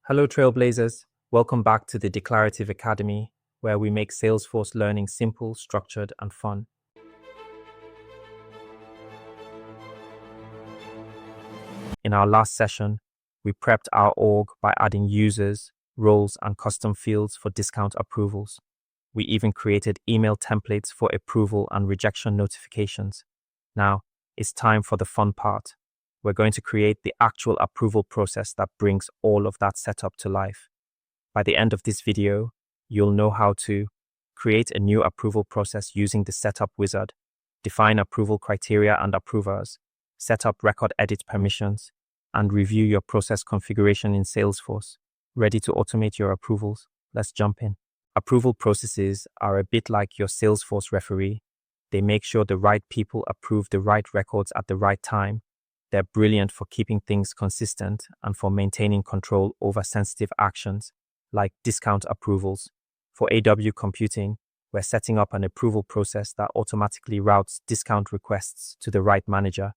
Hello, Trailblazers. Welcome back to the Declarative Academy, where we make Salesforce learning simple, structured, and fun. In our last session, we prepped our org by adding users, roles, and custom fields for discount approvals. We even created email templates for approval and rejection notifications. Now, it's time for the fun part. We're going to create the actual approval process that brings all of that setup to life. By the end of this video, you'll know how to create a new approval process using the setup wizard, define approval criteria and approvers, set up record edit permissions, and review your process configuration in Salesforce. Ready to automate your approvals? Let's jump in. Approval processes are a bit like your Salesforce referee. They make sure the right people approve the right records at the right time. They're brilliant for keeping things consistent and for maintaining control over sensitive actions, like discount approvals. For AW computing, we're setting up an approval process that automatically routes discount requests to the right manager.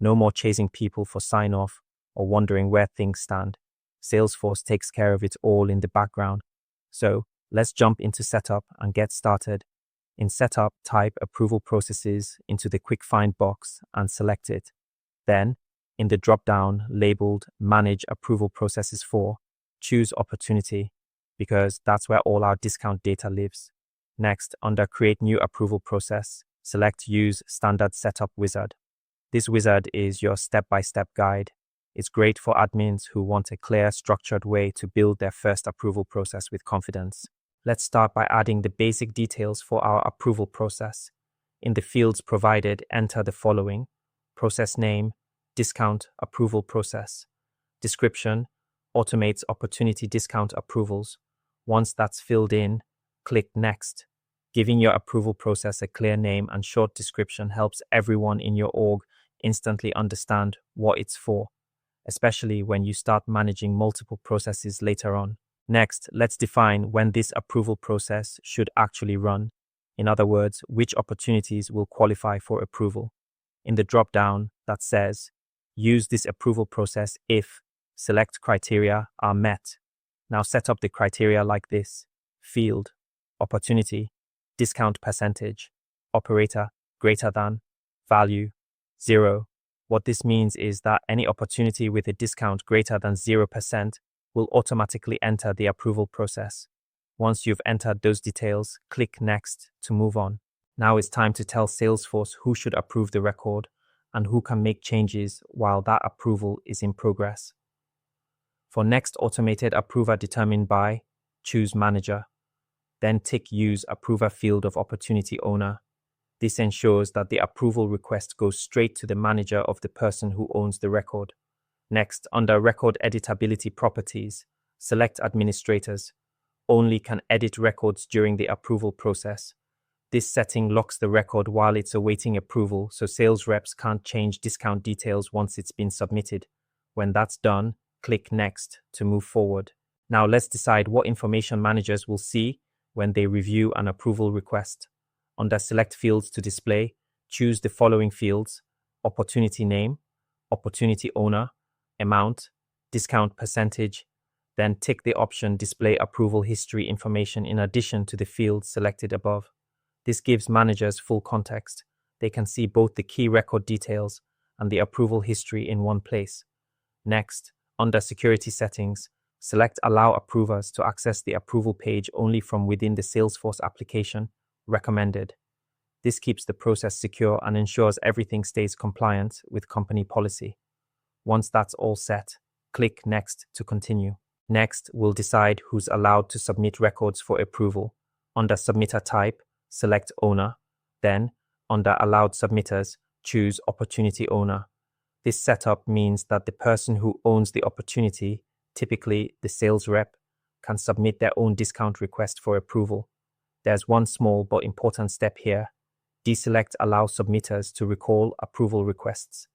No more chasing people for sign-off or wondering where things stand. Salesforce takes care of it all in the background. So, let's jump into setup and get started. In setup, type approval processes into the quick find box and select it. Then, in the drop-down labeled Manage Approval Processes for, choose Opportunity, because that's where all our discount data lives. Next, under Create New Approval Process, select Use Standard Setup Wizard. This wizard is your step-by-step guide. It's great for admins who want a clear, structured way to build their first approval process with confidence. Let's start by adding the basic details for our approval process. In the fields provided, enter the following: process name, discount approval process. Description, automates opportunity discount approvals. Once that's filled in, click Next. Giving your approval process a clear name and short description helps everyone in your org instantly understand what it's for, especially when you start managing multiple processes later on. Next, let's define when this approval process should actually run. In other words, which opportunities will qualify for approval. In the drop-down that says, use this approval process if select criteria are met. Now set up the criteria like this: field, opportunity, discount percentage, operator, greater than, value, 0. What this means is that any opportunity with a discount greater than 0% will automatically enter the approval process. Once you've entered those details, click Next to move on. Now it's time to tell Salesforce who should approve the record and who can make changes while that approval is in progress. For next automated approver determined by, choose Manager. Then tick Use Approver field of Opportunity Owner. This ensures that the approval request goes straight to the manager of the person who owns the record. Next, under Record Editability Properties, select Administrators. Only can edit records during the approval process. This setting locks the record while it's awaiting approval, so sales reps can't change discount details once it's been submitted. When that's done, click Next to move forward. Now let's decide what information managers will see when they review an approval request. Under Select Fields to Display, choose the following fields: Opportunity Name, Opportunity Owner, Amount, Discount Percentage. Then tick the option Display Approval History information in addition to the fields selected above. This gives managers full context. They can see both the key record details and the approval history in one place. Next, under Security Settings, select Allow Approvers to access the approval page only from within the Salesforce application. Recommended. This keeps the process secure and ensures everything stays compliant with company policy. Once that's all set, click Next to continue. Next, we'll decide who's allowed to submit records for approval. Under Submitter Type, select Owner. Then, under Allowed Submitters, choose Opportunity Owner. This setup means that the person who owns the opportunity, typically the sales rep, can submit their own discount request for approval. There's one small but important step here. Deselect Allow Submitters to recall approval requests.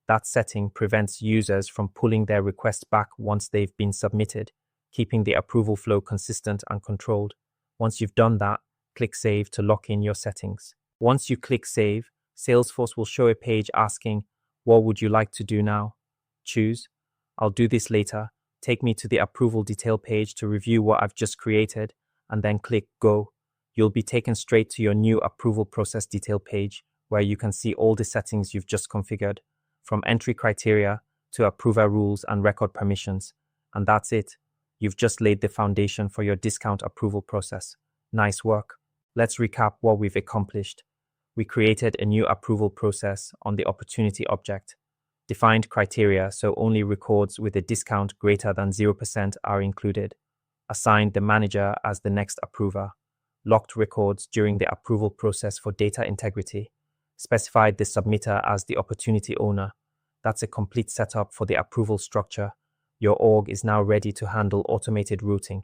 That setting prevents users from pulling their requests back once they've been submitted, keeping the approval flow consistent and controlled. Once you've done that, click Save to lock in your settings. Once you click Save, Salesforce will show a page asking, "What would you like to do now?" Choose "I'll do this later." take me to the approval detail page to review what I've just created, and then click Go. You'll be taken straight to your new approval process detail page, where you can see all the settings you've just configured, from entry criteria to approver rules and record permissions. And that's it. You've just laid the foundation for your discount approval process. Nice work. Let's recap what we've accomplished. We created a new approval process on the opportunity object, defined criteria so only records with a discount greater than 0% are included, assigned the manager as the next approver, locked records during the approval process for data integrity, specified the submitter as the opportunity owner. That's a complete setup for the approval structure. Your org is now ready to handle automated routing.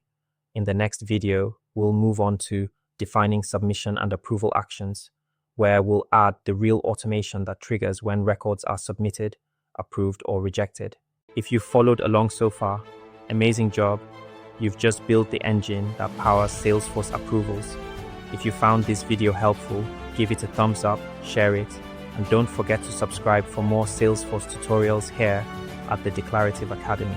In the next video, we'll move on to defining submission and approval actions, where we'll add the real automation that triggers when records are submitted, approved, or rejected. If you've followed along so far, amazing job. You've just built the engine that powers Salesforce approvals. If you found this video helpful, give it a thumbs up, share it, and don't forget to subscribe for more Salesforce tutorials here at the Declarative Academy.